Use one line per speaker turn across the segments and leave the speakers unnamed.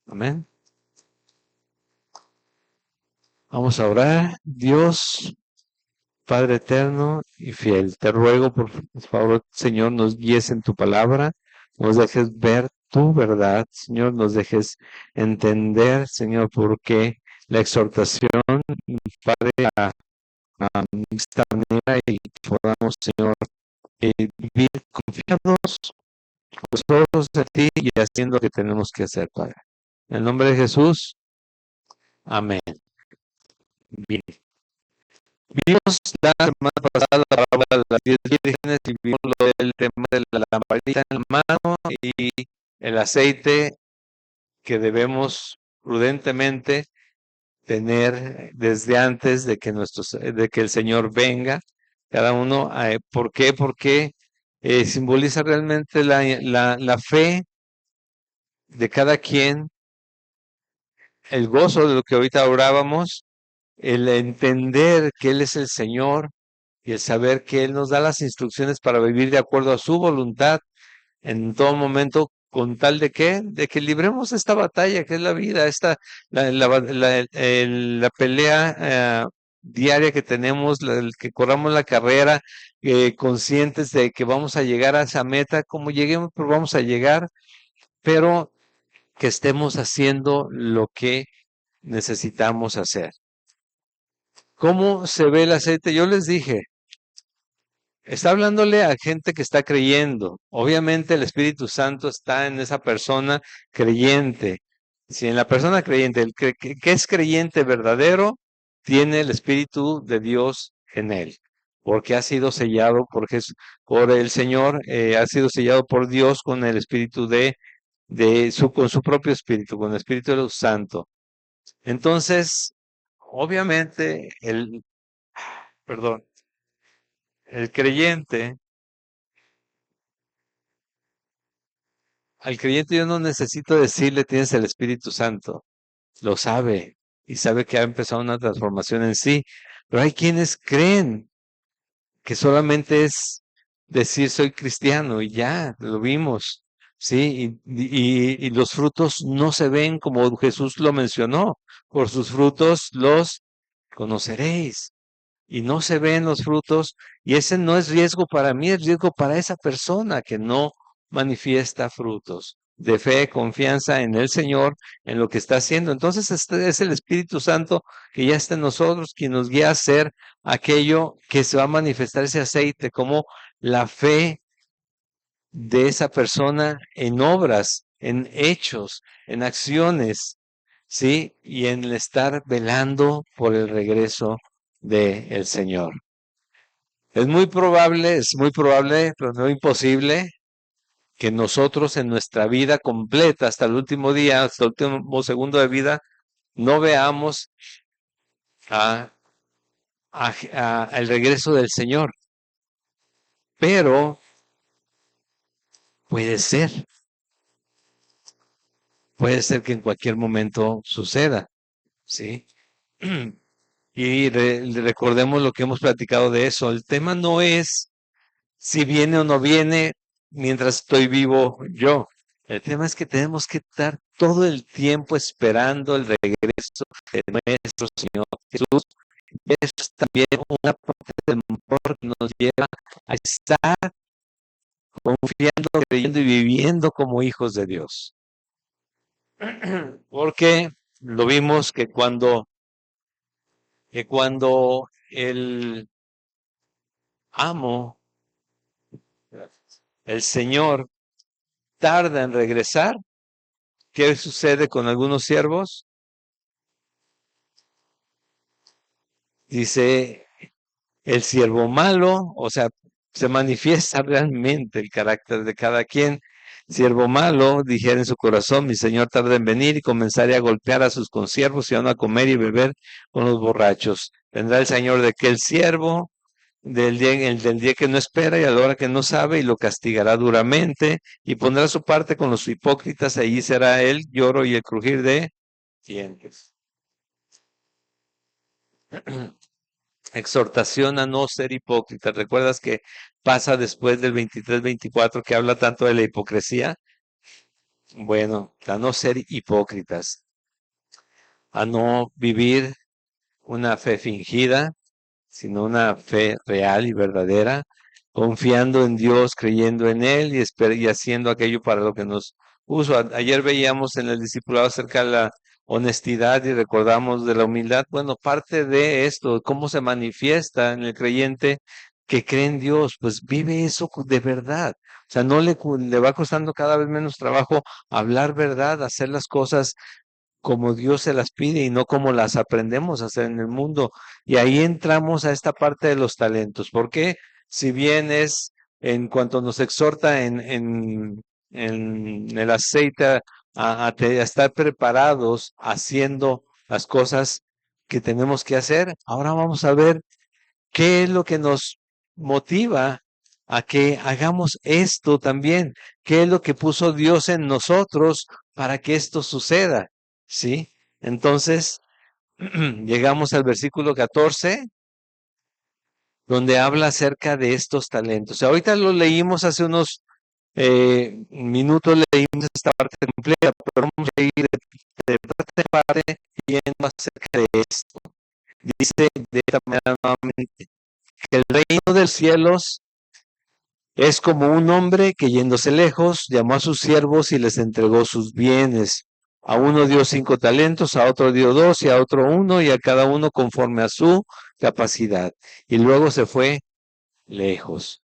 Amén. Vamos a orar. Dios, Padre eterno y fiel, te ruego por favor, Señor, nos guíes en tu palabra, nos dejes ver tu verdad, Señor, nos dejes entender, Señor, por qué la exhortación, Padre, a esta manera y que podamos, Señor, vivir confiados, nosotros de ti y haciendo lo que tenemos que hacer, Padre. En el nombre de Jesús, amén. Bien. Vimos la semana pasada la parábola de las 10 vírgenes y vimos lo del tema de la lamparita en la mano y el aceite que debemos prudentemente tener desde antes de que de que el Señor venga. Cada uno, ¿por qué? Porque simboliza realmente la fe de cada quien, el gozo de lo que ahorita orábamos, el entender que Él es el Señor y el saber que Él nos da las instrucciones para vivir de acuerdo a su voluntad en todo momento, con tal de que, libremos esta batalla que es la vida, la pelea diaria que tenemos, que corramos la carrera, conscientes de que vamos a llegar a esa meta, como lleguemos, pero vamos a llegar, pero que estemos haciendo lo que necesitamos hacer. ¿Cómo se ve el aceite? Yo les dije, está hablándole a gente que está creyendo. Obviamente el Espíritu Santo está en esa persona creyente. Si en la persona creyente, que es creyente verdadero, tiene el Espíritu de Dios en él, porque ha sido sellado por el Señor, ha sido sellado por Dios con el Espíritu con su propio Espíritu, con el Espíritu de los Santo. Entonces, obviamente, perdón, el creyente, al creyente yo no necesito decirle tienes el Espíritu Santo, lo sabe y sabe que ha empezado una transformación en sí, pero hay quienes creen que solamente es decir soy cristiano y ya, lo vimos, ¿sí? Y los frutos no se ven como Jesús lo mencionó, por sus frutos los conoceréis. Y no se ven los frutos, y ese no es riesgo para mí, es riesgo para esa persona que no manifiesta frutos de fe, confianza en el Señor, en lo que está haciendo. Entonces, este es el Espíritu Santo que ya está en nosotros, quien nos guía a hacer aquello que se va a manifestar ese aceite, como la fe de esa persona en obras, en hechos, en acciones, ¿sí? Y en el estar velando por el regreso del Señor. Es muy probable, pero no imposible, que nosotros en nuestra vida completa, hasta el último día, hasta el último segundo de vida, no veamos a, el regreso del Señor. Pero puede ser, puede ser que en cualquier momento suceda, ¿sí? Y recordemos lo que hemos platicado de eso. El tema no es si viene o no viene mientras estoy vivo yo. El tema es que tenemos que estar todo el tiempo esperando el regreso de nuestro Señor Jesús. Eso es también una parte del motor que nos lleva a estar confiando, creyendo y viviendo como hijos de Dios. Porque lo vimos que cuando el amo, el Señor, tarda en regresar, ¿qué sucede con algunos siervos? Dice el siervo malo, o sea, se manifiesta realmente el carácter de cada quien. Siervo malo, dijera en su corazón, mi señor tarda en venir y comenzaré a golpear a sus consiervos y a comer y beber con los borrachos. Vendrá el señor de aquel siervo del día que no espera y a la hora que no sabe y lo castigará duramente y pondrá su parte con los hipócritas, allí será el lloro y el crujir de dientes. Exhortación a no ser hipócrita. ¿Recuerdas que pasa después del 23-24 que habla tanto de la hipocresía? Bueno, a no ser hipócritas, a no vivir una fe fingida, sino una fe real y verdadera, confiando en Dios, creyendo en Él y haciendo aquello para lo que nos puso. Ayer veíamos en el discipulado acerca de la honestidad y recordamos de la humildad. Bueno, parte de esto, cómo se manifiesta en el creyente que cree en Dios, pues vive eso de verdad. O sea, no le va costando cada vez menos trabajo hablar verdad, hacer las cosas como Dios se las pide y no como las aprendemos a hacer en el mundo. Y ahí entramos a esta parte de los talentos, porque si bien es en cuanto nos exhorta en el aceite a estar preparados haciendo las cosas que tenemos que hacer, ahora vamos a ver qué es lo que nos motiva a que hagamos esto también, qué es lo que puso Dios en nosotros para que esto suceda. ¿Sí? Entonces, llegamos al versículo 14, donde habla acerca de estos talentos. Ahorita lo leímos hace unos minutos, leímos esta parte completa, pero vamos a ir de parte en parte viendo acerca de esto. Dice de esta manera nuevamente, que el reino de los cielos es como un hombre que yéndose lejos, llamó a sus siervos y les entregó sus bienes. A uno dio 5 talentos, a otro dio 2 y a otro 1 y a cada uno conforme a su capacidad. Y luego se fue lejos.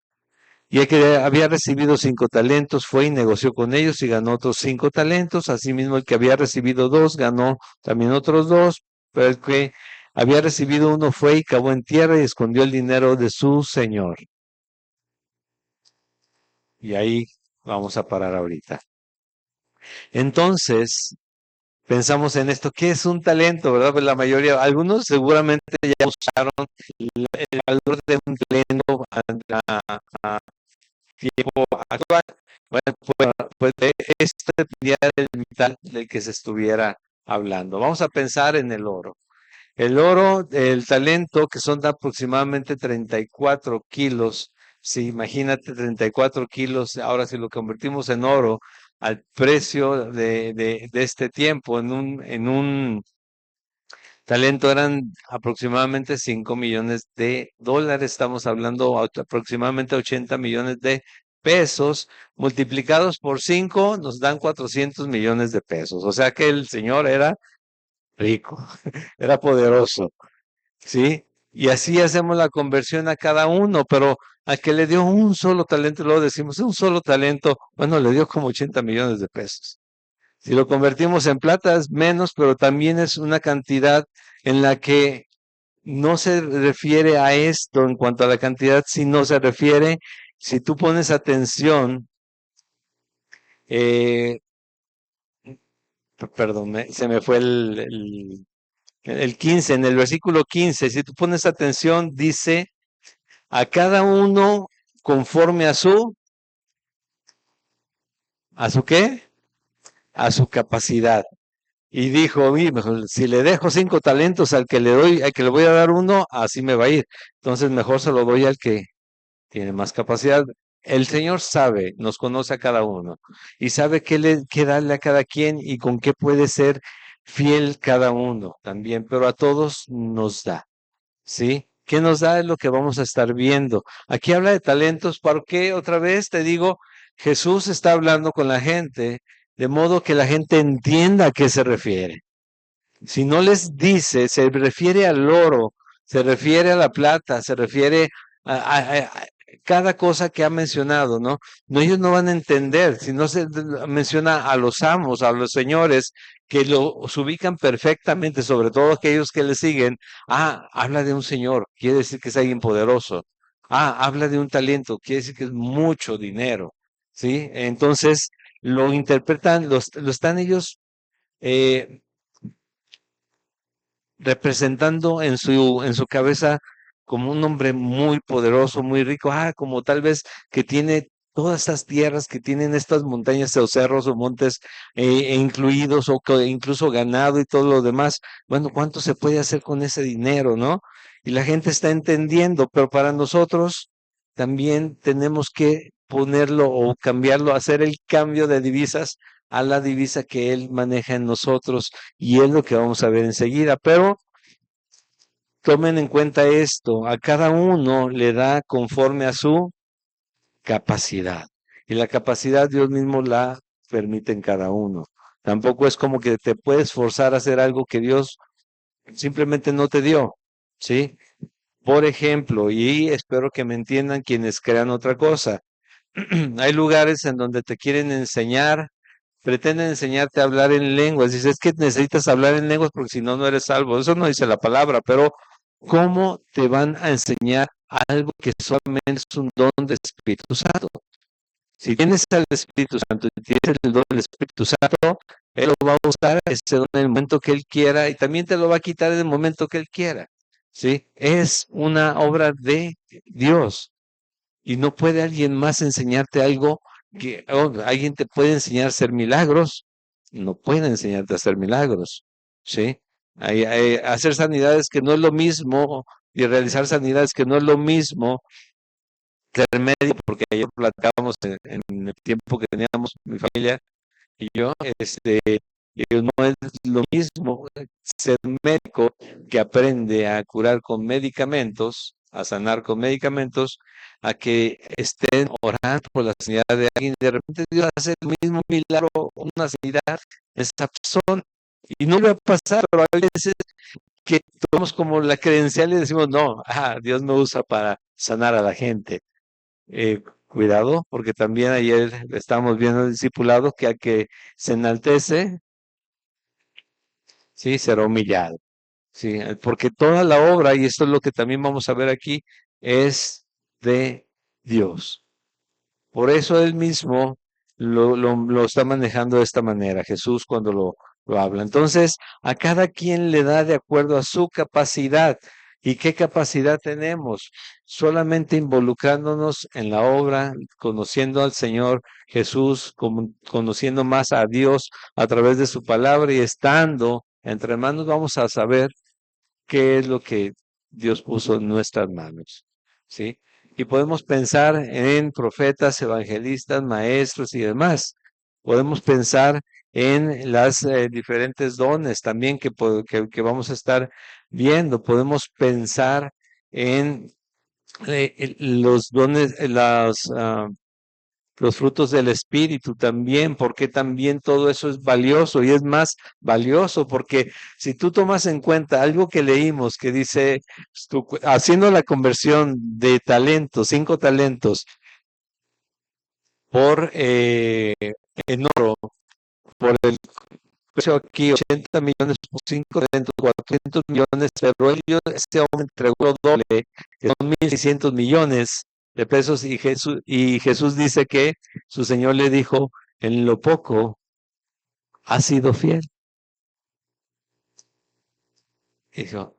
Y el que había recibido 5 talentos fue y negoció con ellos y ganó otros 5 talentos. Asimismo, el que había recibido 2 ganó también otros 2. Pero el que había recibido 1 fue y cavó en tierra y escondió el dinero de su señor. Y ahí vamos a parar ahorita. Entonces, pensamos en esto, ¿qué es un talento, verdad? Pues la mayoría, algunos seguramente ya usaron el valor de un talento a tiempo actual. Bueno, pues esto dependía del metal del que se estuviera hablando. Vamos a pensar en el oro. El oro, el talento, que son de aproximadamente 34 kilos. Si imagínate 34 kilos, ahora si lo convertimos en oro, al precio de este tiempo, en un talento eran aproximadamente 5 millones de dólares. Estamos hablando aproximadamente 80 millones de pesos. Multiplicados por 5 nos dan 400 millones de pesos. O sea que el señor era rico, era poderoso. ¿Sí? Y así hacemos la conversión a cada uno, pero a que le dio un solo talento, luego decimos, un solo talento, bueno, le dio como 80 millones de pesos. Si lo convertimos en plata es menos, pero también es una cantidad en la que no se refiere a esto en cuanto a la cantidad, sino se refiere, si tú pones atención, eh, perdón, se me fue el 15, en el versículo 15, si tú pones atención, dice, a cada uno conforme ¿a su qué? A su capacidad. Y dijo, mejor, si le dejo 5 talentos al que le doy, al que le voy a dar 1, así me va a ir. Entonces mejor se lo doy al que tiene más capacidad. El Señor sabe, nos conoce a cada uno y sabe qué darle a cada quien y con qué puede ser fiel cada uno también, pero a todos nos da. ¿Sí? ¿Qué nos da? Es lo que vamos a estar viendo. Aquí habla de talentos, ¿por qué? Otra vez te digo, Jesús está hablando con la gente, de modo que la gente entienda a qué se refiere. Si no les dice, se refiere al oro, se refiere a la plata, se refiere a cada cosa que ha mencionado, ¿no? No, ellos no van a entender. Si no se menciona a los amos, a los señores, que los ubican perfectamente, sobre todo aquellos que le siguen. Ah, habla de un señor, quiere decir que es alguien poderoso. Ah, habla de un talento, quiere decir que es mucho dinero, ¿sí? Entonces, lo interpretan, lo están ellos eh, representando en su cabeza como un hombre muy poderoso, muy rico, como tal vez que tiene todas estas tierras, que tienen estas montañas o cerros o montes incluidos o incluso ganado y todo lo demás. Bueno, ¿cuánto se puede hacer con ese dinero, no? Y la gente está entendiendo, pero para nosotros también tenemos que ponerlo o cambiarlo, hacer el cambio de divisas a la divisa que Él maneja en nosotros y es lo que vamos a ver enseguida. Pero tomen en cuenta esto, a cada uno le da conforme a su capacidad. Y la capacidad Dios mismo la permite en cada uno. Tampoco es como que te puedes forzar a hacer algo que Dios simplemente no te dio, ¿sí? Por ejemplo, y espero que me entiendan quienes crean otra cosa. Hay lugares en donde te quieren enseñar, pretenden enseñarte a hablar en lenguas. Dices, es que necesitas hablar en lenguas porque si no, no eres salvo. Eso no dice la palabra, pero ¿cómo te van a enseñar algo que solamente es un don del Espíritu Santo? Si tienes al Espíritu Santo y tienes el don del Espíritu Santo, Él lo va a usar ese don en el momento que Él quiera y también te lo va a quitar en el momento que Él quiera. ¿Sí? Es una obra de Dios y no puede alguien más enseñarte algo que alguien te puede enseñar a hacer milagros, no puede enseñarte a hacer milagros. ¿Sí? Hacer sanidades que no es lo mismo y realizar sanidades que no es lo mismo remedio, porque ayer platicábamos en el tiempo que teníamos mi familia y yo, y no es lo mismo ser médico que aprende a curar con medicamentos, a sanar con medicamentos, a que estén orando por la sanidad de alguien y de repente Dios hace el mismo milagro, una sanidad en esa persona. Y no le va a pasar, pero a veces que tomamos como la credencial y decimos, no, Dios me usa para sanar a la gente. Cuidado, porque también ayer estábamos viendo el discipulado que a que se enaltece, sí, será humillado. Sí, porque toda la obra, y esto es lo que también vamos a ver aquí, es de Dios. Por eso él mismo lo está manejando de esta manera, Jesús cuando lo habla. Entonces, a cada quien le da de acuerdo a su capacidad. ¿Y qué capacidad tenemos? Solamente involucrándonos en la obra, conociendo al Señor Jesús, conociendo más a Dios a través de su palabra y estando entre manos, vamos a saber qué es lo que Dios puso en nuestras manos, ¿sí? Y podemos pensar en profetas, evangelistas, maestros y demás. Podemos pensar en las diferentes dones también que vamos a estar viendo. Podemos pensar en los dones, los frutos del Espíritu también, porque también todo eso es valioso y es más valioso porque si tú tomas en cuenta algo que leímos que dice, haciendo la conversión de talentos, 5 talentos por en oro, por el precio aquí 80 millones por 5 talentos, 400 millones, pero ese hombre entregó lo doble, que son 1,600 millones de pesos y Jesús dice que su Señor le dijo, en lo poco has sido fiel. Dijo,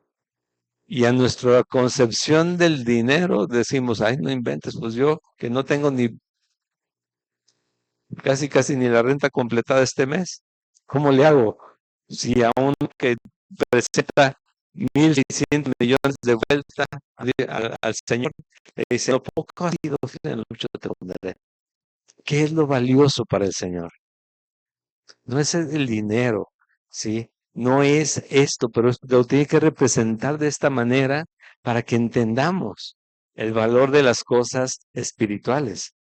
y a nuestra concepción del dinero decimos, ay, no inventes, pues yo que no tengo ni casi ni la renta completada este mes, ¿cómo le hago? Si aún que presenta 1,600 millones de vuelta al Señor, le dice, lo poco ha sido fiel, en lo mucho te pondré. ¿Qué es lo valioso para el Señor? No es el dinero, ¿sí? No es esto, pero lo tiene que representar de esta manera para que entendamos el valor de las cosas espirituales.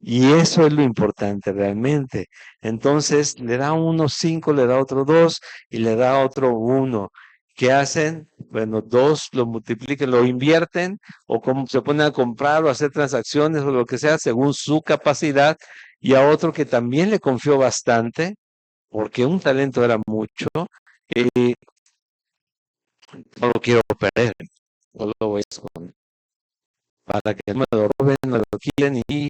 Y eso es lo importante realmente. Entonces, le da uno 5, le da otro 2 y le da otro 1. ¿Qué hacen? Bueno, 2 lo multiplican, lo invierten o como se ponen a comprar o hacer transacciones o lo que sea según su capacidad. Y a otro que también le confió bastante, porque un talento era mucho, y no lo quiero perder, no lo voy a esconder para que no me lo roben, no lo quieren y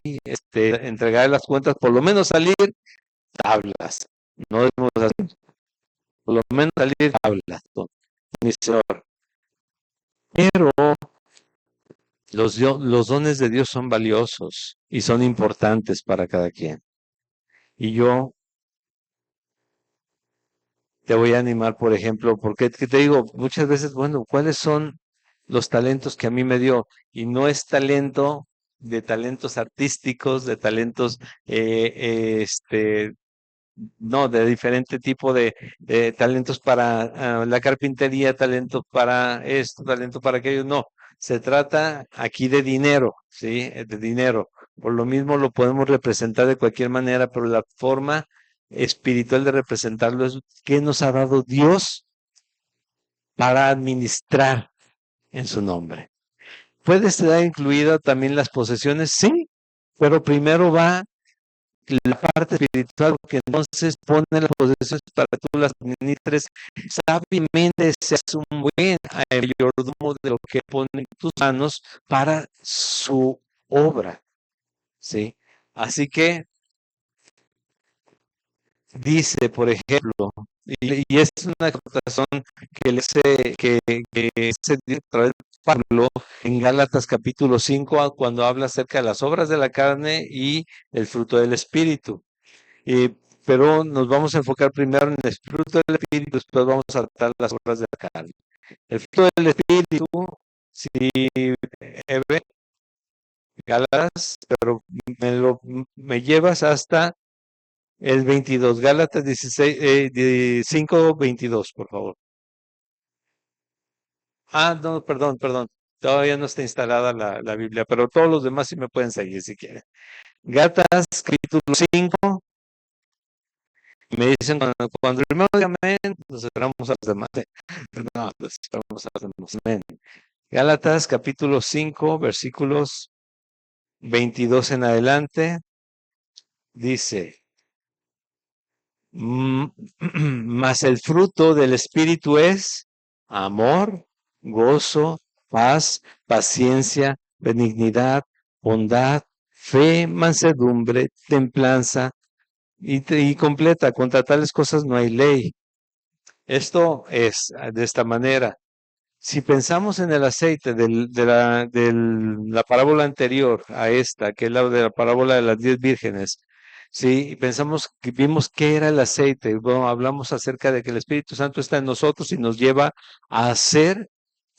entregar las cuentas, por lo menos salir tablas, no debemos hacer, por lo menos salir tablas, mi Señor. Pero los dones de Dios son valiosos y son importantes para cada quien. Y yo te voy a animar, por ejemplo, porque te digo, muchas veces, bueno, ¿cuáles son los talentos que a mí me dio? Y no es talento de talentos artísticos, de talentos no, de diferente tipo de talentos para la carpintería, talentos para esto, talento para aquello. No, se trata aquí de dinero, ¿sí? De dinero. Por lo mismo lo podemos representar de cualquier manera, pero la forma espiritual de representarlo es qué nos ha dado Dios para administrar en su nombre. ¿Puede estar incluida también las posesiones? Sí, pero primero va la parte espiritual, que entonces pone las posesiones para que tú las administres sabiamente, seas un buen mayordomo de lo que pone en tus manos para su obra, ¿sí? Así que dice, por ejemplo, y es una exhortación que se dio a través de Pablo en Gálatas capítulo 5, cuando habla acerca de las obras de la carne y el fruto del espíritu. Pero nos vamos a enfocar primero en el fruto del espíritu, después vamos a tratar las obras de la carne. El fruto del espíritu, si Eve, Gálatas, pero me llevas hasta el 22, Gálatas 16, 5, 22, por favor. Ah, no, perdón. Todavía no está instalada la Biblia, pero todos los demás sí me pueden seguir si quieren. Gálatas capítulo 5, me dicen cuando el primero diga amén, nos esperamos a los demás. No, nos esperamos a los demás. Amén. Gálatas capítulo 5, versículos 22 en adelante, dice, mas el fruto del Espíritu es amor, gozo, paz, paciencia, benignidad, bondad, fe, mansedumbre, templanza, y completa, contra tales cosas no hay ley. Esto es de esta manera. Si pensamos en el aceite de la parábola anterior a esta, que es la de la parábola de las 10 vírgenes, sí, y pensamos que vimos qué era el aceite, bueno, hablamos acerca de que el Espíritu Santo está en nosotros y nos lleva a hacer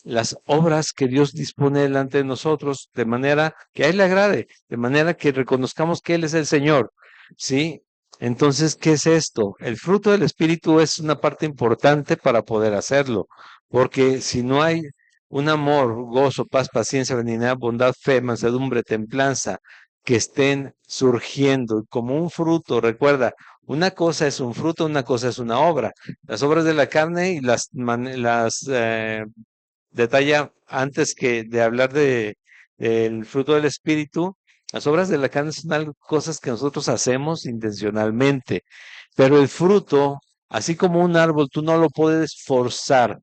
las obras que Dios dispone delante de nosotros, de manera que a Él le agrade, de manera que reconozcamos que Él es el Señor, ¿sí? Entonces, ¿qué es esto? El fruto del Espíritu es una parte importante para poder hacerlo, porque si no hay un amor, gozo, paz, paciencia, benignidad, bondad, fe, mansedumbre, templanza, que estén surgiendo como un fruto, recuerda, una cosa es un fruto, una cosa es una obra. Las obras de la carne y las detalla antes que de hablar del fruto del espíritu, las obras de la carne son cosas que nosotros hacemos intencionalmente, pero el fruto, así como un árbol, tú no lo puedes forzar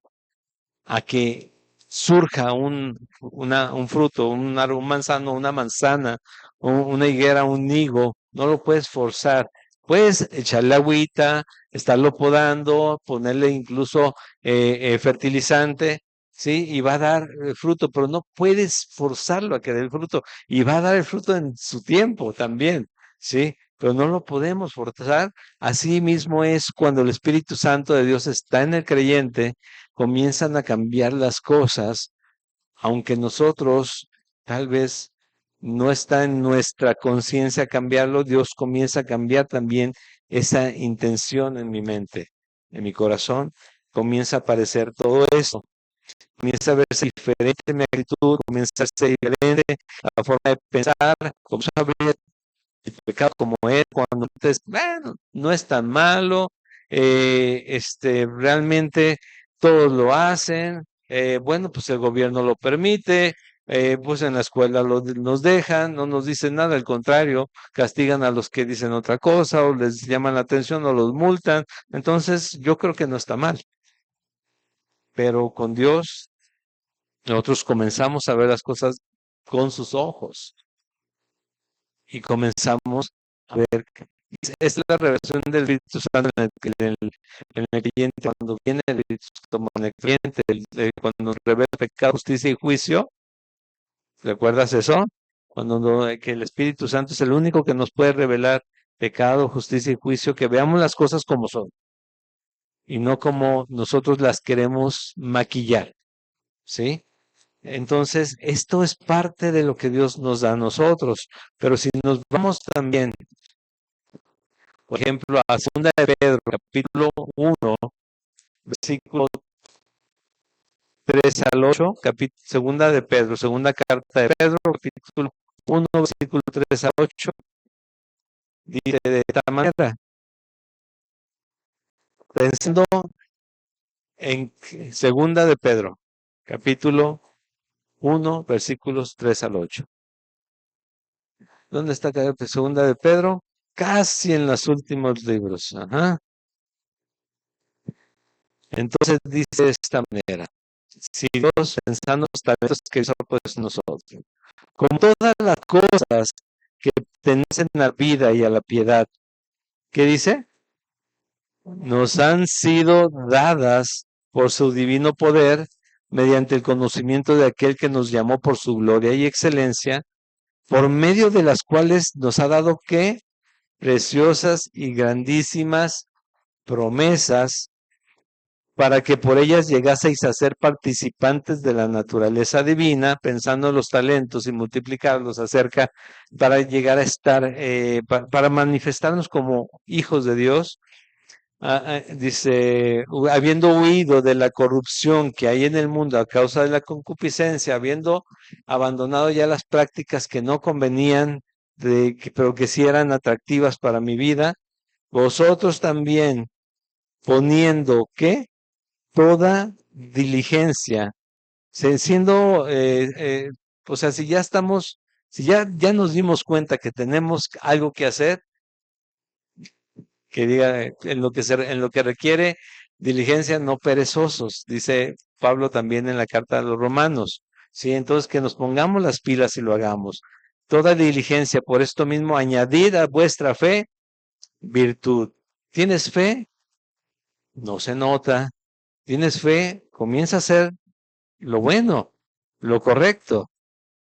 a que surja un fruto, un manzano, una manzana, una higuera, un higo, no lo puedes forzar. Puedes echarle agüita, estarlo podando, ponerle incluso fertilizante, ¿sí? Y va a dar fruto, pero no puedes forzarlo a que dé el fruto. Y va a dar el fruto en su tiempo también, ¿sí? Pero no lo podemos forzar. Así mismo es cuando el Espíritu Santo de Dios está en el creyente, comienzan a cambiar las cosas, aunque nosotros tal vez no está en nuestra conciencia cambiarlo, Dios comienza a cambiar también esa intención en mi mente, en mi corazón, comienza a aparecer todo eso, comienza a verse diferente mi actitud, comienza a ser diferente la forma de pensar, comienza a ver el pecado como es, cuando dices, bueno, no es tan malo, realmente todos lo hacen, bueno, pues el gobierno lo permite, pues en la escuela nos dejan, no nos dicen nada, al contrario, castigan a los que dicen otra cosa o les llaman la atención o los multan, entonces yo creo que no está mal, pero con Dios nosotros comenzamos a ver las cosas con sus ojos y comenzamos a ver. Es la revelación del Espíritu Santo en el creyente, cuando viene el Espíritu Santo en el creyente, cuando revela pecado, justicia y juicio. ¿Recuerdas eso? Que el Espíritu Santo es el único que nos puede revelar pecado, justicia y juicio, que veamos las cosas como son y no como nosotros las queremos maquillar, ¿sí? Entonces, esto es parte de lo que Dios nos da a nosotros, pero si nos vamos también Por ejemplo, a segunda de Pedro, capítulo 1, versículo 3 al 8, segunda de Pedro, segunda carta de Pedro, capítulo 1, versículo 3 al 8, dice de esta manera, pensando en segunda de Pedro, capítulo 1, versículos 3 al 8. ¿Dónde está segunda de Pedro? Casi en los últimos libros. Ajá. Entonces dice de esta manera, si Dios pensando los talentos que hizo pues nosotros, como todas las cosas que pertenecen a la vida y a la piedad, ¿qué dice? Nos han sido dadas por su divino poder mediante el conocimiento de aquel que nos llamó por su gloria y excelencia, por medio de las cuales nos ha dado ¿qué? Preciosas y grandísimas promesas para que por ellas llegaseis a ser participantes de la naturaleza divina, pensando en los talentos y multiplicarlos acerca, para llegar a estar, para manifestarnos como hijos de Dios. Dice, habiendo huido de la corrupción que hay en el mundo a causa de la concupiscencia, habiendo abandonado ya las prácticas que no convenían, pero que sí eran atractivas para mi vida, vosotros también poniendo, ¿qué? Toda diligencia, siendo, o sea, si ya estamos, si ya nos dimos cuenta que tenemos algo que hacer, que diga en lo que requiere diligencia, no perezosos, dice Pablo también en la carta a los Romanos. Sí, entonces que nos pongamos las pilas y lo hagamos. Toda diligencia, por esto mismo, añadid a vuestra fe virtud. ¿Tienes fe? No se nota. ¿Tienes fe? Comienza a hacer lo bueno, lo correcto.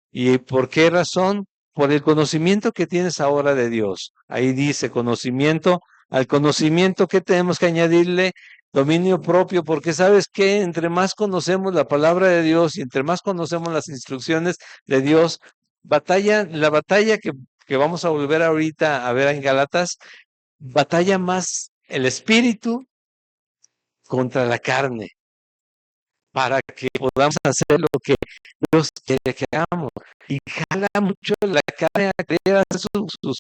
¿Y por qué razón? Por el conocimiento que tienes ahora de Dios. Ahí dice conocimiento, al conocimiento que tenemos que añadirle dominio propio, porque sabes que entre más conocemos la palabra de Dios y entre más conocemos las instrucciones de Dios, la batalla que vamos a volver ahorita a ver en Galatas, batalla más el espíritu contra la carne, para que podamos hacer lo que Dios quiere que hagamos. Y jala mucho la carne a querer hacer sus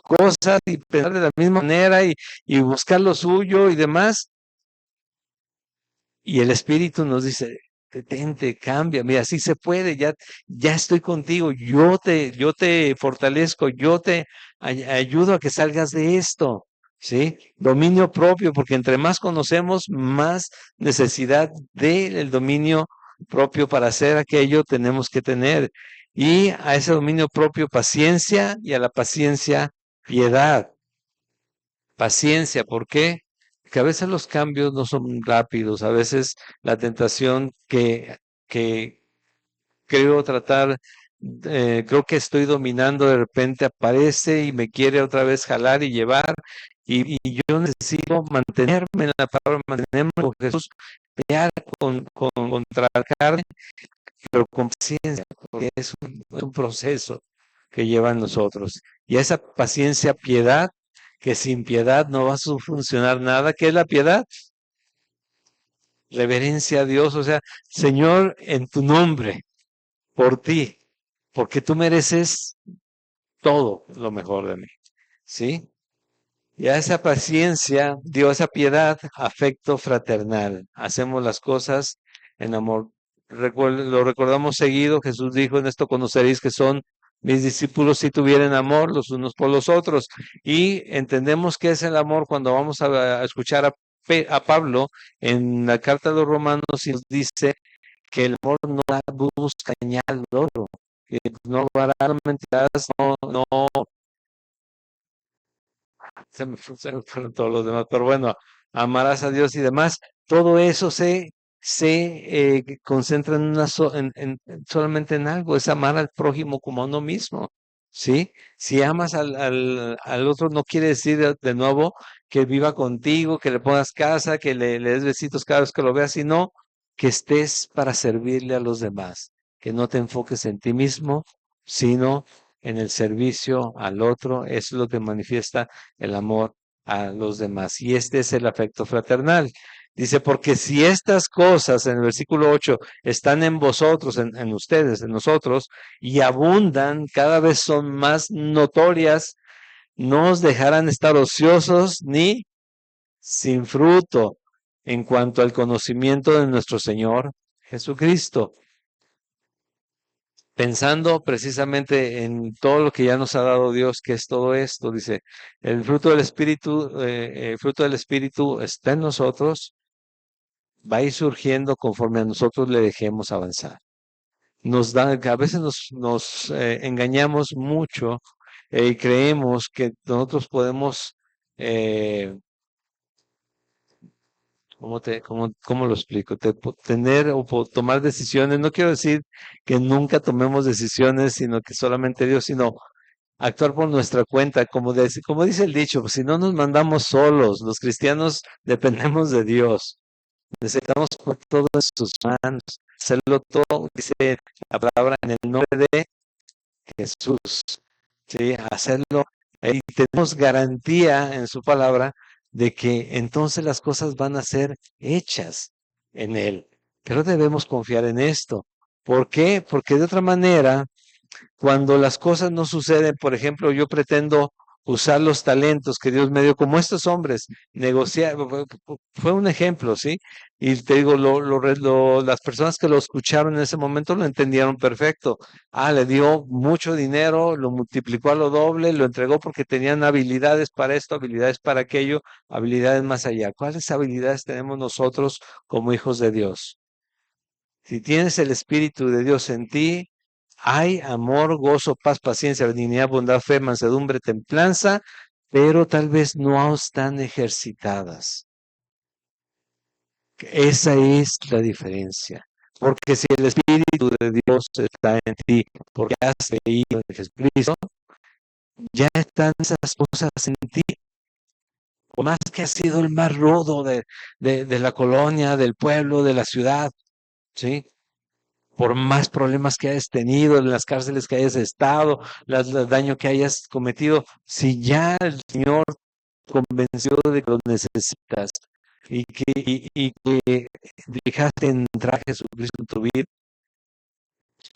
cosas y pensar de la misma manera y buscar lo suyo y demás. Y el Espíritu nos dice, detente, cambia, mira, sí se puede, ya estoy contigo, yo te fortalezco, yo te ayudo a que salgas de esto, ¿sí? Dominio propio, porque entre más conocemos, más necesidad del dominio propio para hacer aquello tenemos que tener. Y a ese dominio propio, paciencia, y a la paciencia, piedad. Paciencia, ¿por qué? Que a veces los cambios no son rápidos, a veces la tentación que creo tratar, creo que estoy dominando, de repente aparece y me quiere otra vez jalar y llevar, y yo necesito mantenerme en la palabra, mantenerme con Jesús, pelear contra la carne, pero con paciencia, porque es un proceso que lleva a nosotros. Y esa paciencia, piedad, que sin piedad no va a funcionar nada. ¿Qué es la piedad? Reverencia a Dios, o sea, Señor, en tu nombre, por ti, porque tú mereces todo lo mejor de mí, ¿sí? Y a esa paciencia, dio esa piedad, afecto fraternal. Hacemos las cosas en amor. Lo recordamos seguido. Jesús dijo, en esto conoceréis que son mis discípulos si tuvieren amor los unos por los otros. Y entendemos que es el amor cuando vamos a escuchar a Pablo en la carta de los Romanos y nos dice que el amor no busca añadir oro, que no hará mentiras, no se me fueron todos los demás, pero bueno, amarás a Dios y demás, todo eso se concentra en solamente en algo, es amar al prójimo como a uno mismo, ¿sí? Si amas al otro, no quiere decir de nuevo que viva contigo, que le pongas casa, que le des besitos cada vez que lo veas, sino que estés para servirle a los demás, que no te enfoques en ti mismo, sino en el servicio al otro, eso es lo que manifiesta el amor a los demás. Y este es el afecto fraternal. Dice, porque si estas cosas en el versículo 8 están en vosotros, en ustedes, en nosotros, y abundan, cada vez son más notorias, no os dejarán estar ociosos ni sin fruto en cuanto al conocimiento de nuestro Señor Jesucristo. Pensando precisamente en todo lo que ya nos ha dado Dios, que es todo esto, dice, el fruto del Espíritu está en nosotros, va a ir surgiendo conforme a nosotros le dejemos avanzar. A veces nos engañamos mucho y creemos que nosotros podemos, eh, ¿cómo lo explico? Tener o tomar decisiones. No quiero decir que nunca tomemos decisiones, sino que solamente Dios, sino actuar por nuestra cuenta, como dice el dicho, pues, si no nos mandamos solos, los cristianos dependemos de Dios. Necesitamos por todo en sus manos, hacerlo todo, dice la palabra, en el nombre de Jesús, ¿sí? Hacerlo, y tenemos garantía en su palabra de que entonces las cosas van a ser hechas en Él. Pero debemos confiar en esto. ¿Por qué? Porque de otra manera, cuando las cosas no suceden, por ejemplo, yo pretendo usar los talentos que Dios me dio, como estos hombres, negociar, fue un ejemplo, ¿sí? Y te digo, las personas que lo escucharon en ese momento lo entendieron perfecto. Ah, le dio mucho dinero, lo multiplicó a lo doble, lo entregó porque tenían habilidades para esto, habilidades para aquello, habilidades más allá. ¿Cuáles habilidades tenemos nosotros como hijos de Dios? Si tienes el Espíritu de Dios en ti, hay amor, gozo, paz, paciencia, benignidad, bondad, fe, mansedumbre, templanza, pero tal vez no están ejercitadas. Esa es la diferencia. Porque si el Espíritu de Dios está en ti, porque has creído en Jesucristo, ya están esas cosas en ti. Por más que has sido el más rudo de la colonia, del pueblo, de la ciudad, ¿sí? Por más problemas que hayas tenido, en las cárceles que hayas estado, el daño que hayas cometido, si ya el Señor convenció de que lo necesitas y que dejaste entrar a Jesucristo en tu vida,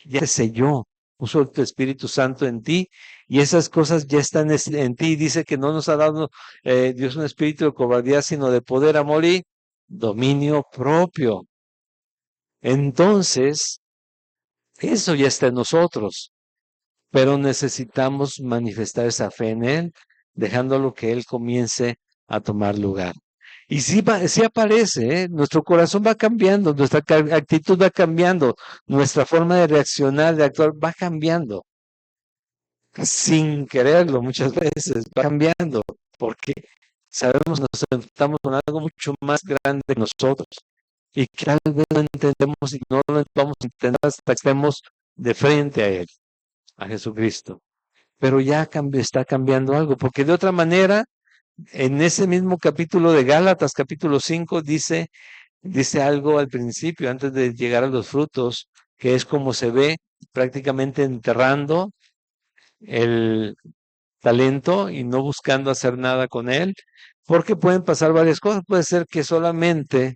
ya te selló, puso tu Espíritu Santo en ti y esas cosas ya están en ti. Dice que no nos ha dado Dios un espíritu de cobardía, sino de poder, amor y dominio propio. Entonces, eso ya está en nosotros. Pero necesitamos manifestar esa fe en Él, dejándolo que Él comience a tomar lugar. Y sí aparece, ¿eh? Nuestro corazón va cambiando, nuestra actitud va cambiando, nuestra forma de reaccionar, de actuar va cambiando, sin quererlo muchas veces, va cambiando, porque sabemos nos enfrentamos con algo mucho más grande que nosotros y que tal vez no entendemos y no lo vamos a entender hasta que estemos de frente a Él, a Jesucristo. Pero ya está cambiando algo, porque de otra manera, en ese mismo capítulo de Gálatas, capítulo 5, dice algo al principio, antes de llegar a los frutos, que es como se ve prácticamente enterrando el talento y no buscando hacer nada con él, porque pueden pasar varias cosas. Puede ser que solamente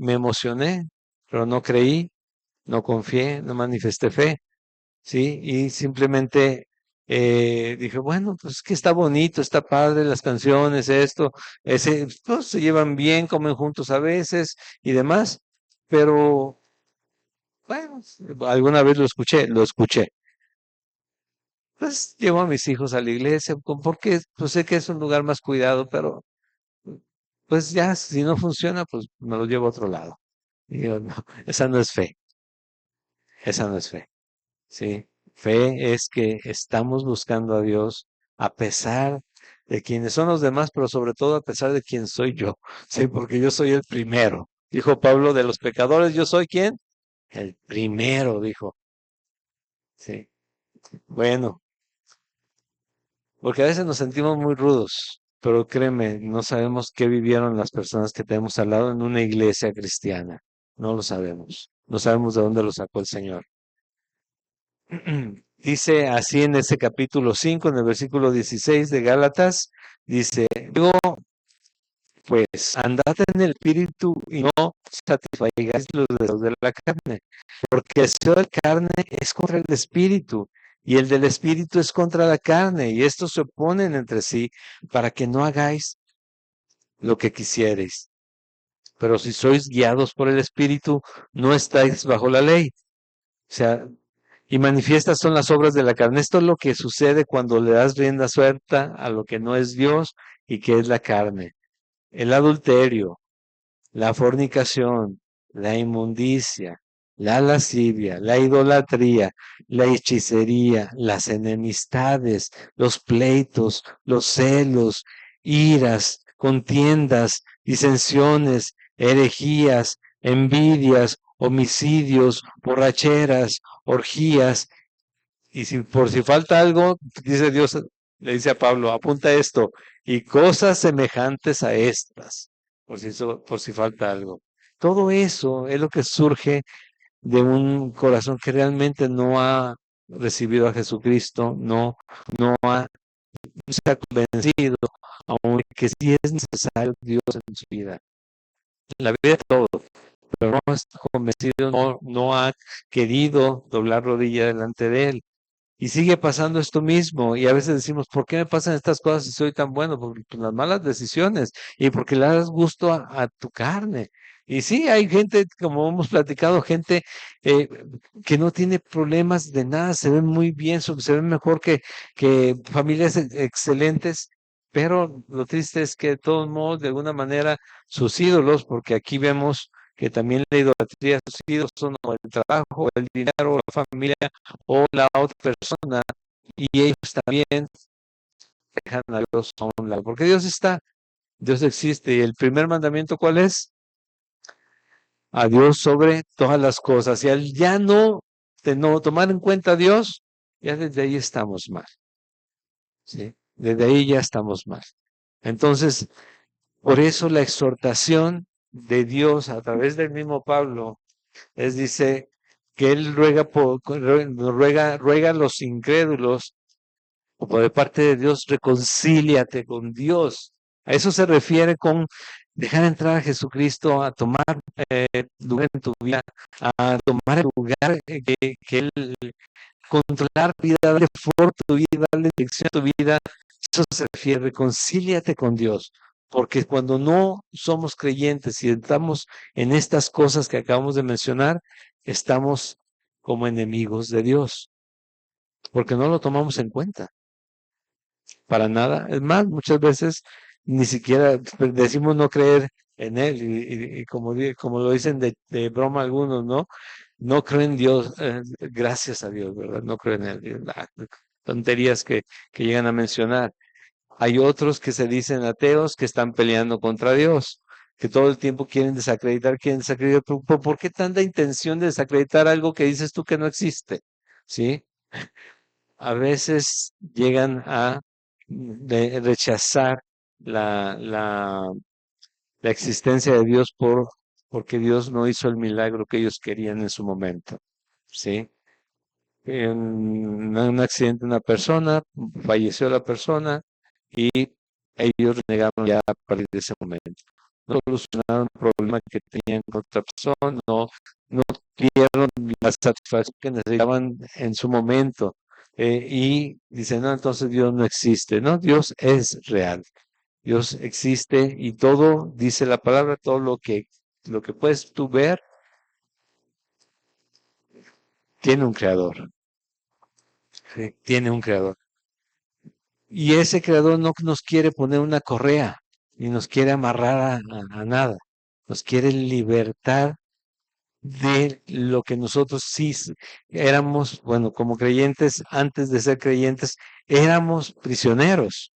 me emocioné, pero no creí, no confié, no manifesté fe. ¿Sí? Y simplemente dije, bueno, pues es que está bonito, está padre las canciones, esto, todos se llevan bien, comen juntos a veces y demás, pero bueno, alguna vez lo escuché. Pues llevo a mis hijos a la iglesia, porque pues sé que es un lugar más cuidado, pero pues ya, si no funciona, pues me lo llevo a otro lado. Y digo, no, esa no es fe, esa no es fe. Sí, fe es que estamos buscando a Dios a pesar de quienes son los demás, pero sobre todo a pesar de quién soy yo. Sí, porque yo soy el primero. Dijo Pablo, de los pecadores, ¿yo soy quién? El primero, dijo. Sí, bueno, porque a veces nos sentimos muy rudos, pero créeme, no sabemos qué vivieron las personas que tenemos al lado en una iglesia cristiana. No lo sabemos. No sabemos de dónde lo sacó el Señor. dice así en ese capítulo 5, en el versículo 16 de Gálatas, dice, luego, pues, andad en el espíritu y no satisfagáis los deseos de la carne, porque el deseo de la carne es contra el espíritu, y el del espíritu es contra la carne, y estos se oponen entre sí para que no hagáis lo que quisierais. Pero si sois guiados por el espíritu, no estáis bajo la ley. O sea, y manifiestas son las obras de la carne. Esto es lo que sucede cuando le das rienda suelta a lo que no es Dios y que es la carne. El adulterio, la fornicación, la inmundicia, la lascivia, la idolatría, la hechicería, las enemistades, los pleitos, los celos, iras, contiendas, disensiones, herejías, envidias, homicidios, borracheras, orgías, y si por si falta algo, dice Dios, le dice a Pablo, apunta esto, y cosas semejantes a estas, por si falta algo. Todo eso es lo que surge de un corazón que realmente no ha recibido a Jesucristo, no se ha convencido, aunque sí es necesario Dios en su vida. La vida es todo, pero no está convencido, no ha querido doblar rodilla delante de Él. Y sigue pasando esto mismo, y a veces decimos, ¿por qué me pasan estas cosas si soy tan bueno? Porque pues, las malas decisiones y porque le das gusto a tu carne. Y sí, hay gente, como hemos platicado, gente eh, que no tiene problemas de nada, se ven muy bien, se ven mejor que familias excelentes, pero lo triste es que de todos modos, de alguna manera, sus ídolos, porque aquí vemos que también la idolatría, sus ídolos son o el trabajo, el dinero, la familia, o la otra persona, y ellos también dejan a Dios a un lado, porque Dios está, Dios existe, y el primer mandamiento, ¿cuál es? A Dios sobre todas las cosas, y al ya no tomar en cuenta a Dios, ya desde ahí estamos mal, ¿sí? Desde ahí ya estamos mal. Entonces, por eso la exhortación de Dios a través del mismo Pablo dice que él ruega a los incrédulos o por parte de Dios, reconcíliate con Dios. A eso se refiere con dejar entrar a Jesucristo a tomar lugar en tu vida, a tomar el lugar que Él controlar tu vida, darle forma a tu vida, darle dirección a tu vida. Eso se refiere, reconcíliate con Dios. Porque cuando no somos creyentes y estamos en estas cosas que acabamos de mencionar, estamos como enemigos de Dios, porque no lo tomamos en cuenta. Para nada. Es más, muchas veces ni siquiera decimos no creer en Él y como lo dicen de broma algunos, ¿no? No creo en Dios, gracias a Dios, ¿verdad? No creo en Él. Tonterías que llegan a mencionar. Hay otros que se dicen ateos que están peleando contra Dios, que todo el tiempo quieren desacreditar. ¿Por qué tanta intención de desacreditar algo que dices tú que no existe? ¿Sí? A veces llegan a rechazar la existencia de Dios porque Dios no hizo el milagro que ellos querían en su momento. ¿Sí? En un accidente una persona, falleció la persona y ellos renegaron ya a partir de ese momento. No solucionaron el problema que tenían con otra persona, no dieron la satisfacción que necesitaban en su momento. Y dicen, no, entonces Dios no existe. No, Dios es real. Dios existe y todo, dice la palabra, todo lo que puedes tú ver, tiene un creador. ¿Sí? Tiene un creador. Y ese creador no nos quiere poner una correa, ni nos quiere amarrar a nada. Nos quiere libertar de lo que nosotros sí éramos, bueno, como creyentes, antes de ser creyentes, éramos prisioneros.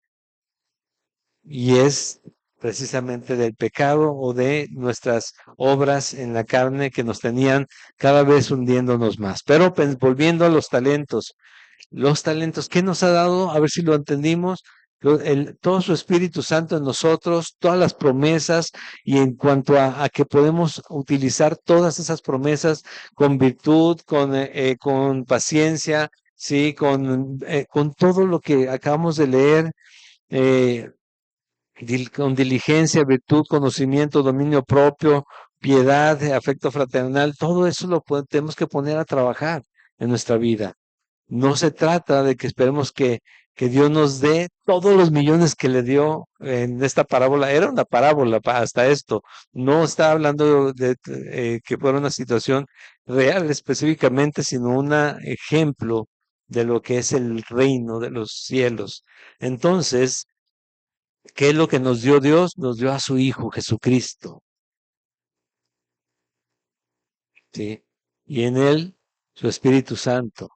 Y es precisamente del pecado o de nuestras obras en la carne que nos tenían cada vez hundiéndonos más. Pero volviendo a los talentos que nos ha dado, a ver si lo entendimos, todo su Espíritu Santo en nosotros, todas las promesas y en cuanto a que podemos utilizar todas esas promesas con virtud, con paciencia, sí, con todo lo que acabamos de leer, eh, con diligencia, virtud, conocimiento, dominio propio, piedad, afecto fraternal, todo eso tenemos que poner a trabajar en nuestra vida. No se trata de que esperemos que Dios nos dé todos los millones que le dio en esta parábola. Era una parábola hasta esto. No está hablando de que fuera una situación real específicamente, sino un ejemplo de lo que es el reino de los cielos. Entonces, ¿qué es lo que nos dio Dios? Nos dio a su Hijo Jesucristo, ¿sí? Y en Él su Espíritu Santo.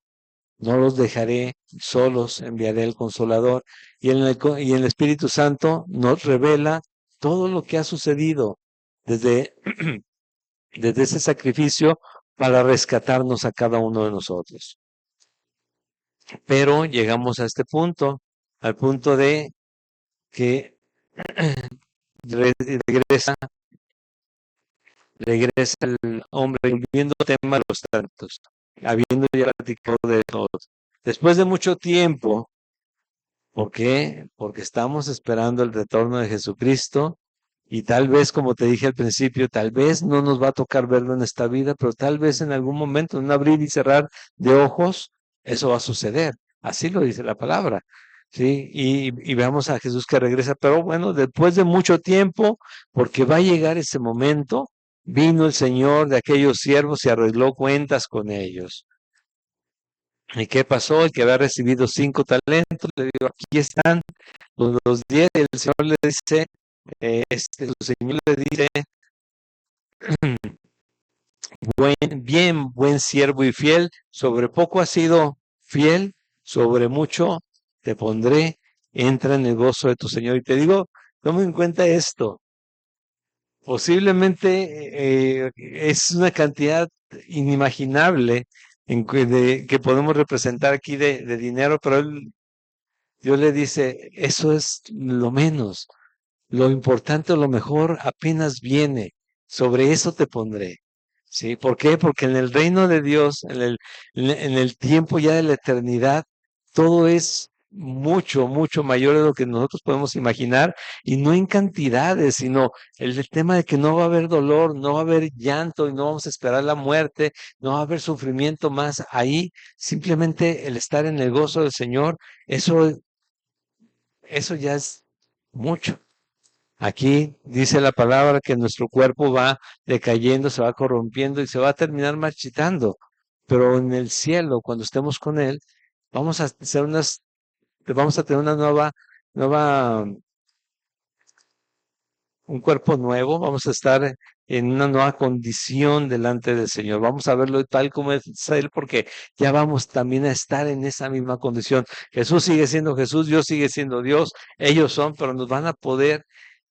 No los dejaré solos, enviaré el Consolador. Y el Espíritu Santo nos revela todo lo que ha sucedido desde, desde ese sacrificio para rescatarnos a cada uno de nosotros. Pero llegamos a este punto, al punto de que regresa regresa el hombre volviendo tema de los tantos, habiendo ya platicado de todos. Después de mucho tiempo, ¿por qué? Porque estamos esperando el retorno de Jesucristo y tal vez, como te dije al principio, tal vez no nos va a tocar verlo en esta vida, pero tal vez en algún momento, en un abrir y cerrar de ojos, eso va a suceder. Así lo dice la palabra. Sí, y veamos a Jesús que regresa, pero bueno, después de mucho tiempo, porque va a llegar ese momento, vino el Señor de aquellos siervos y arregló cuentas con ellos. ¿Y qué pasó? El que había recibido 5 talentos, le digo, aquí están los 10, y el Señor le dice, el Señor le dice, buen siervo y fiel, sobre poco has sido fiel, sobre mucho te pondré, entra en el gozo de tu Señor. Y te digo, toma en cuenta esto, posiblemente es una cantidad inimaginable que podemos representar aquí de dinero, pero Dios le dice, eso es lo menos. Lo importante, lo mejor apenas viene. Sobre eso te pondré. ¿Sí? ¿Por qué? Porque en el reino de Dios, en el tiempo ya de la eternidad, todo es mucho, mucho mayor de lo que nosotros podemos imaginar, y no en cantidades, sino el tema de que no va a haber dolor, no va a haber llanto y no vamos a esperar la muerte, no va a haber sufrimiento más ahí. Simplemente el estar en el gozo del Señor, eso ya es mucho. Aquí dice la palabra que nuestro cuerpo va decayendo, se va corrompiendo y se va a terminar marchitando. Pero en el cielo, cuando estemos con Él, vamos a hacer vamos a tener una nueva, un cuerpo nuevo, vamos a estar en una nueva condición delante del Señor. Vamos a verlo tal como es Él, porque ya vamos también a estar en esa misma condición. Jesús sigue siendo Jesús, Dios sigue siendo Dios, ellos son, pero nos van a poder,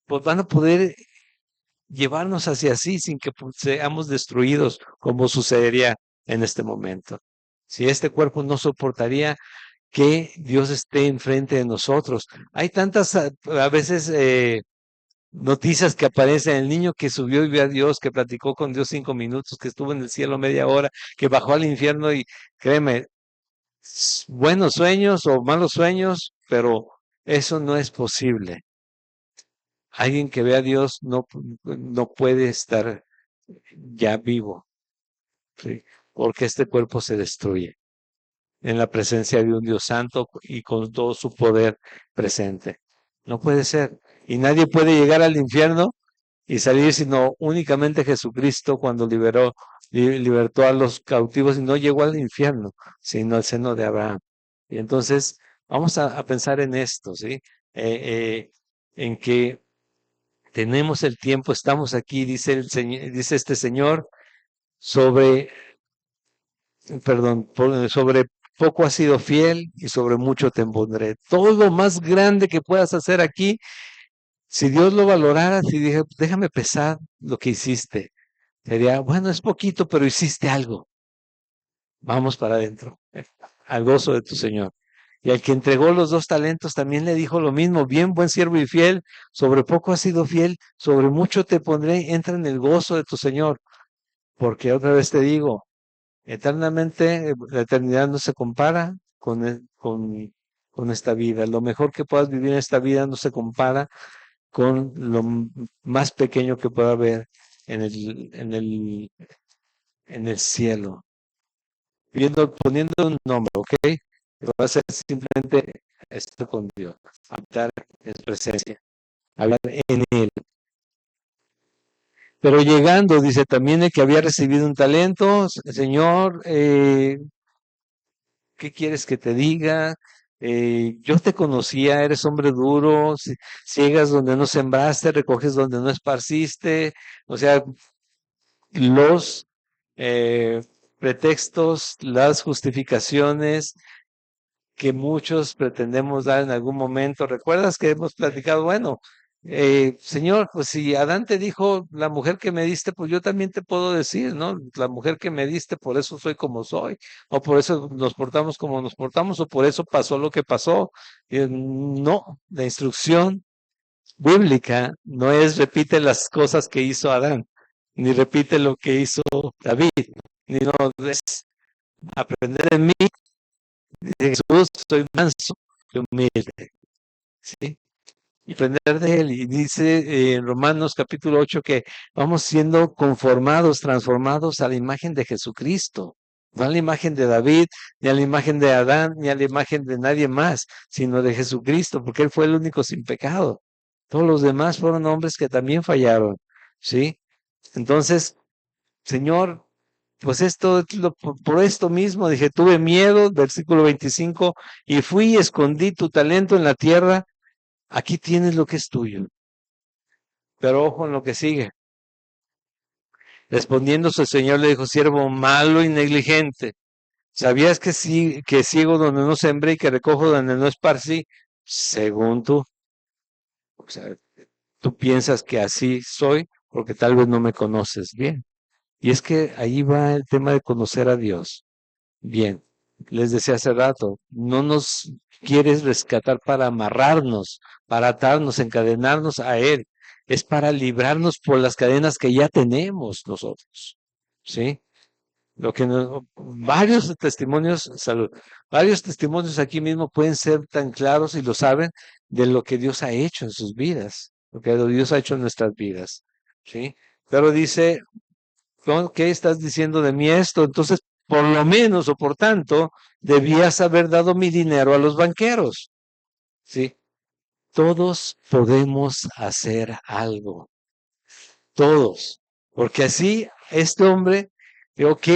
pues van a poder llevarnos hacia así sin que seamos destruidos como sucedería en este momento. Si este cuerpo no soportaría que Dios esté enfrente de nosotros. Hay tantas a veces noticias que aparecen, el niño que subió y vio a Dios, que platicó con Dios 5 minutos, que estuvo en el cielo media hora, que bajó al infierno y créeme, buenos sueños o malos sueños, pero eso no es posible. Alguien que ve a Dios no puede estar ya vivo, ¿sí? Porque este cuerpo se destruye en la presencia de un Dios santo y con todo su poder presente. No puede ser. Y nadie puede llegar al infierno y salir sino únicamente Jesucristo cuando libertó a los cautivos y no llegó al infierno, sino al seno de Abraham. Y entonces vamos a pensar en esto, ¿sí? En que tenemos el tiempo, estamos aquí, dice el Señor, dice este Señor, sobre, sobre poco has sido fiel y sobre mucho te pondré. Todo lo más grande que puedas hacer aquí, si Dios lo valorara, si dije, déjame pesar lo que hiciste, sería, bueno, es poquito, pero hiciste algo. Vamos para adentro, al gozo de tu Señor. Y al que entregó los 2 talentos también le dijo lo mismo, bien, buen siervo y fiel, sobre poco has sido fiel, sobre mucho te pondré, entra en el gozo de tu Señor. Porque otra vez te digo, eternamente, la eternidad no se compara con esta vida. Lo mejor que puedas vivir en esta vida no se compara con lo más pequeño que pueda haber en el cielo. Poniendo un nombre, ¿ok? Va a ser simplemente estar con Dios, habitar en su presencia, hablar en Él. Pero llegando, dice también el que había recibido un talento, Señor, ¿qué quieres que te diga? Yo te conocía, eres hombre duro, ciegas donde no sembraste, recoges donde no esparciste. O sea, los eh, pretextos, las justificaciones que muchos pretendemos dar en algún momento. ¿Recuerdas que hemos platicado? Bueno, Señor, pues si Adán te dijo, la mujer que me diste, pues yo también te puedo decir, ¿no? La mujer que me diste, por eso soy como soy, o por eso nos portamos como nos portamos, o por eso pasó lo que pasó. No, la instrucción bíblica no es repite las cosas que hizo Adán, ni repite lo que hizo David, ni no, es aprender de mí, de Jesús, soy manso y humilde, ¿sí? Y aprender de él. Y dice en Romanos capítulo 8 que vamos siendo conformados, transformados a la imagen de Jesucristo. No a la imagen de David, ni a la imagen de Adán, ni a la imagen de nadie más, sino de Jesucristo, porque Él fue el único sin pecado. Todos los demás fueron hombres que también fallaron, ¿sí? Entonces, Señor, pues esto, por esto mismo, dije, tuve miedo, versículo 25, y fui y escondí tu talento en la tierra, aquí tienes lo que es tuyo. Pero ojo en lo que sigue. Respondiéndose el Señor le dijo, siervo malo y negligente, ¿sabías que sí, que ciego donde no sembré y que recojo donde no esparcí? Según tú. O sea, tú piensas que así soy porque tal vez no me conoces bien. Y es que ahí va el tema de conocer a Dios. Bien, les decía hace rato, no nos quieres rescatar para amarrarnos, para atarnos, encadenarnos a Él. Es para librarnos por las cadenas que ya tenemos nosotros. ¿Sí? Varios testimonios, salud, varios testimonios aquí mismo pueden ser tan claros y lo saben de lo que Dios ha hecho en sus vidas, lo que Dios ha hecho en nuestras vidas. ¿Sí? Pero dice, ¿qué estás diciendo de mí esto? Entonces, por lo menos o por tanto, debías haber dado mi dinero a los banqueros. ¿Sí? Todos podemos hacer algo. Todos. Porque así, este hombre, ok,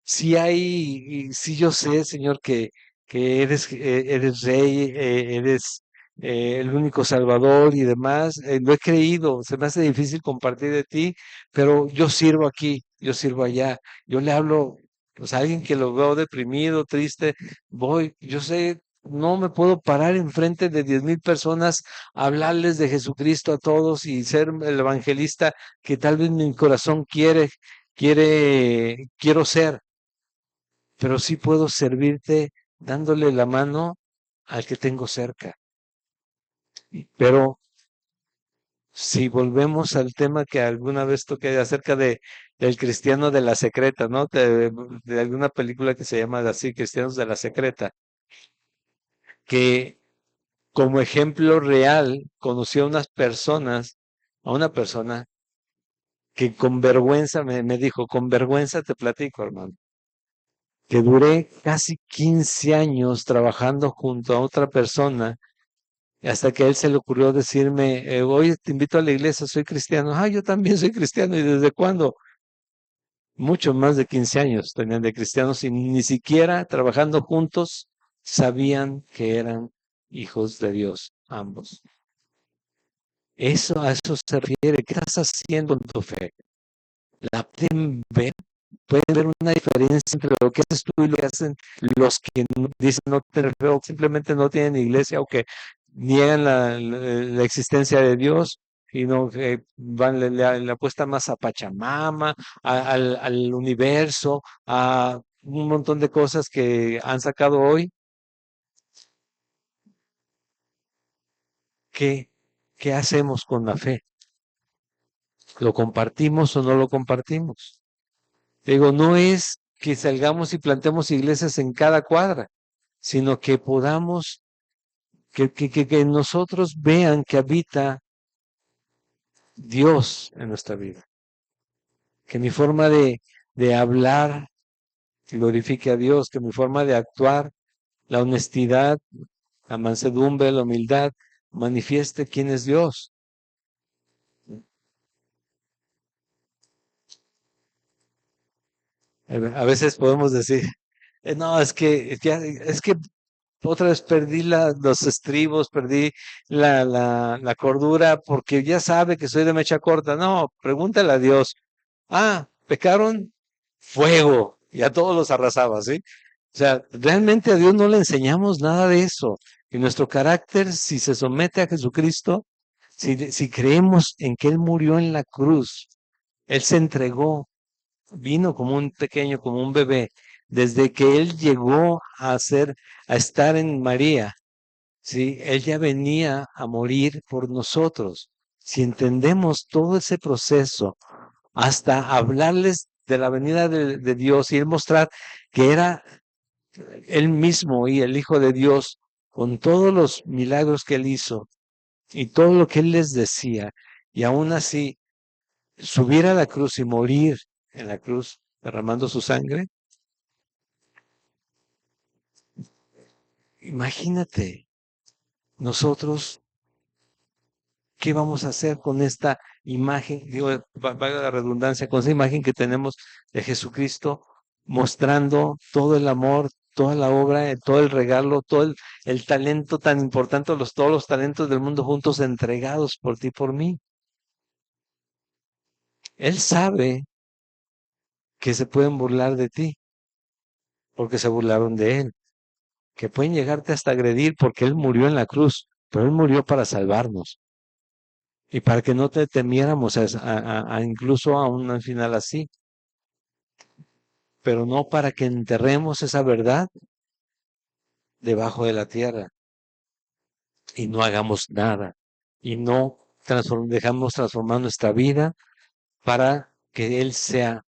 sí hay, sí yo sé, Señor, que eres rey, eres el único Salvador y demás. Lo he creído, se me hace difícil compartir de ti, pero yo sirvo aquí, yo sirvo allá. Yo le hablo, pues a alguien que lo veo deprimido, triste, voy, yo sé, no me puedo parar enfrente de 10,000 personas, hablarles de Jesucristo a todos y ser el evangelista que tal vez mi corazón quiero ser, pero sí puedo servirte dándole la mano al que tengo cerca. Pero si volvemos al tema que alguna vez toqué acerca del cristiano de la secreta, ¿no? De alguna película que se llama así, Cristianos de la Secreta, que como ejemplo real conoció a una persona que con vergüenza me dijo, con vergüenza te platico, hermano, que duré casi 15 años trabajando junto a otra persona hasta que a él se le ocurrió decirme, oye, te invito a la iglesia, soy cristiano. Ah, yo también soy cristiano. ¿Y desde cuándo? Mucho más de 15 años tenían de cristianos y ni siquiera trabajando juntos sabían que eran hijos de Dios, ambos. A eso se refiere. ¿Qué estás haciendo en tu fe? ¿La pueden ver? Pueden ver una diferencia entre lo que haces tú y lo que hacen los que dicen no tener fe o simplemente no tienen iglesia o que niegan la existencia de Dios y no le apuestan más a Pachamama, al universo, a un montón de cosas que han sacado hoy. ¿Qué, qué hacemos con la fe? ¿Lo compartimos o no lo compartimos? Digo, no es que salgamos y plantemos iglesias en cada cuadra. sino que podamos, que nosotros vean que habita Dios en nuestra vida, que mi forma de hablar glorifique a Dios, que mi forma de actuar, la honestidad, la mansedumbre, la humildad, manifieste quién es Dios. A veces podemos decir, no, es que otra vez perdí los estribos, perdí la cordura, porque ya sabe que soy de mecha corta. No, pregúntale a Dios. Ah, pecaron, fuego, y a todos los arrasaba, ¿sí? O sea, realmente a Dios no le enseñamos nada de eso. Y nuestro carácter, si se somete a Jesucristo, si creemos en que Él murió en la cruz, Él se entregó, vino como un pequeño, como un bebé, desde que Él llegó a estar en María, ¿sí? Él ya venía a morir por nosotros. Si entendemos todo ese proceso, hasta hablarles de la venida de Dios y Él mostrar que era Él mismo y el Hijo de Dios, con todos los milagros que Él hizo y todo lo que Él les decía, y aún así subir a la cruz y morir en la cruz derramando su sangre, imagínate nosotros qué vamos a hacer con esta imagen, digo, valga la redundancia, con esa imagen que tenemos de Jesucristo mostrando todo el amor, toda la obra, todo el regalo, todo el talento tan importante, todos los talentos del mundo juntos entregados por ti y por mí. Él sabe que se pueden burlar de ti porque se burlaron de él, que pueden llegarte hasta agredir porque él murió en la cruz, pero él murió para salvarnos y para que no te temiéramos a incluso a un final así, pero no para que enterremos esa verdad debajo de la tierra y no hagamos nada y no dejamos transformar nuestra vida para que Él sea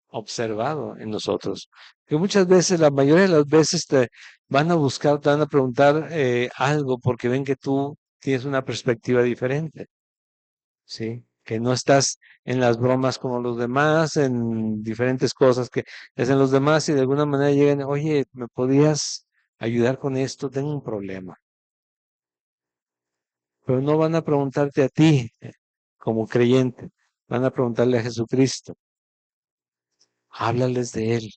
observado en nosotros. Que muchas veces, la mayoría de las veces te van a buscar, te van a preguntar algo porque ven que tú tienes una perspectiva diferente, ¿sí? Que no estás en las bromas como los demás, en diferentes cosas que hacen los demás y de alguna manera llegan, oye, ¿me podrías ayudar con esto? Tengo un problema. Pero no van a preguntarte a ti como creyente, van a preguntarle a Jesucristo. Háblales de Él.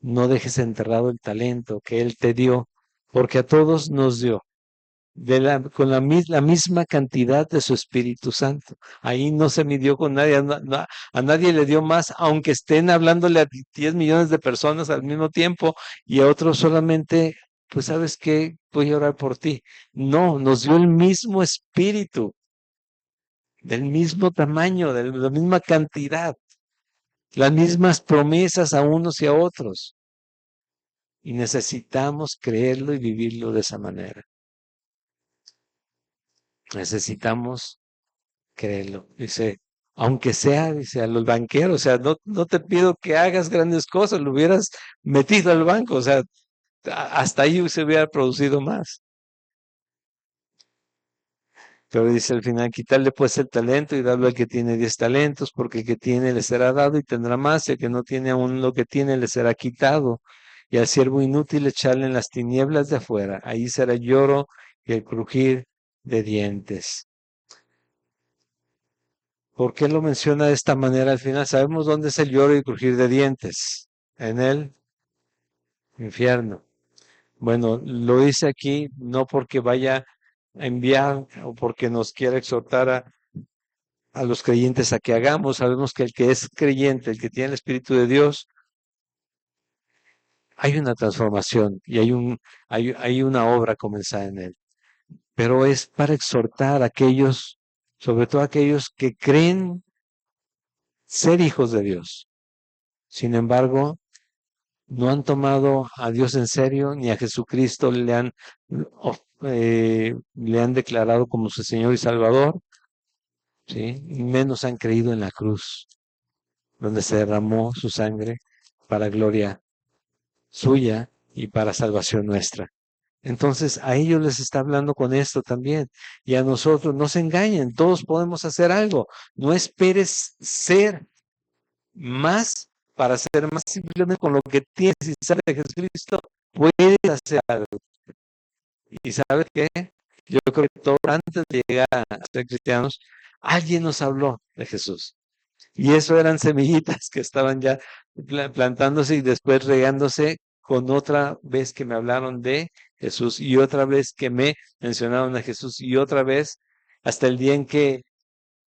No dejes enterrado el talento que Él te dio, porque a todos nos dio. Con la misma cantidad de su Espíritu Santo. Ahí no se midió con nadie, a nadie le dio más, aunque estén hablándole a 10 millones de personas al mismo tiempo y a otros solamente, pues sabes qué, voy a orar por ti. No, nos dio el mismo Espíritu, del mismo tamaño, de la misma cantidad, las mismas promesas a unos y a otros. Y necesitamos creerlo y vivirlo de esa manera. Necesitamos créelo. Dice, aunque sea, dice a los banqueros, o sea, no te pido que hagas grandes cosas, lo hubieras metido al banco, o sea, hasta ahí se hubiera producido más. Pero dice al final, quitarle pues el talento y darlo al que tiene 10 talentos, porque el que tiene le será dado y tendrá más, y el que no tiene aún lo que tiene le será quitado. Y al siervo inútil echarle en las tinieblas de afuera, ahí será el lloro y el crujir de dientes. ¿Por qué lo menciona de esta manera al final? Sabemos dónde es el lloro y crujir de dientes. En el infierno. Bueno, lo dice aquí no porque vaya a enviar o porque nos quiera exhortar a los creyentes a que hagamos. Sabemos que el que es creyente, el que tiene el Espíritu de Dios, hay una transformación y hay una obra comenzada en él. Pero es para exhortar a aquellos, sobre todo aquellos que creen ser hijos de Dios. Sin embargo, no han tomado a Dios en serio ni a Jesucristo le han declarado como su Señor y Salvador, ¿sí? Y menos han creído en la cruz, donde se derramó su sangre para gloria suya y para salvación nuestra. Entonces a ellos les está hablando con esto también. Y a nosotros, no se engañen, todos podemos hacer algo. No esperes ser más para ser más, simplemente con lo que tienes y sabes de Jesucristo, puedes hacer algo. ¿Y sabes qué? Yo creo que todos antes de llegar a ser cristianos, alguien nos habló de Jesús. Y eso eran semillitas que estaban ya plantándose y después regándose con otra vez que me hablaron de Jesús y otra vez que me mencionaron a Jesús y otra vez hasta el día en que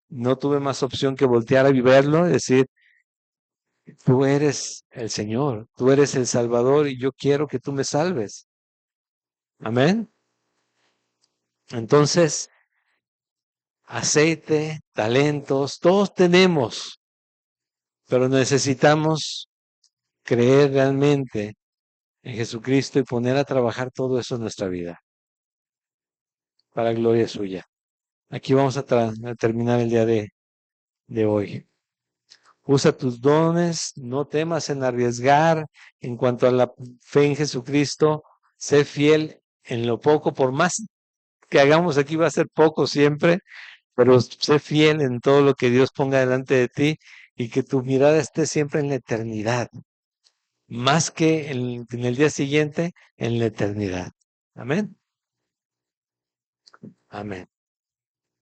no tuve más opción que voltear a verlo, decir, tú eres el Señor, tú eres el Salvador y yo quiero que tú me salves. Amén. Entonces, aceite, talentos, todos tenemos, pero necesitamos creer realmente en Jesucristo y poner a trabajar todo eso en nuestra vida, para gloria suya. Aquí vamos a terminar el día de hoy. Usa tus dones, no temas en arriesgar en cuanto a la fe en Jesucristo, sé fiel en lo poco, por más que hagamos aquí va a ser poco siempre, pero sé fiel en todo lo que Dios ponga delante de ti y que tu mirada esté siempre en la eternidad, más que en el día siguiente, en la eternidad. Amén. Amén.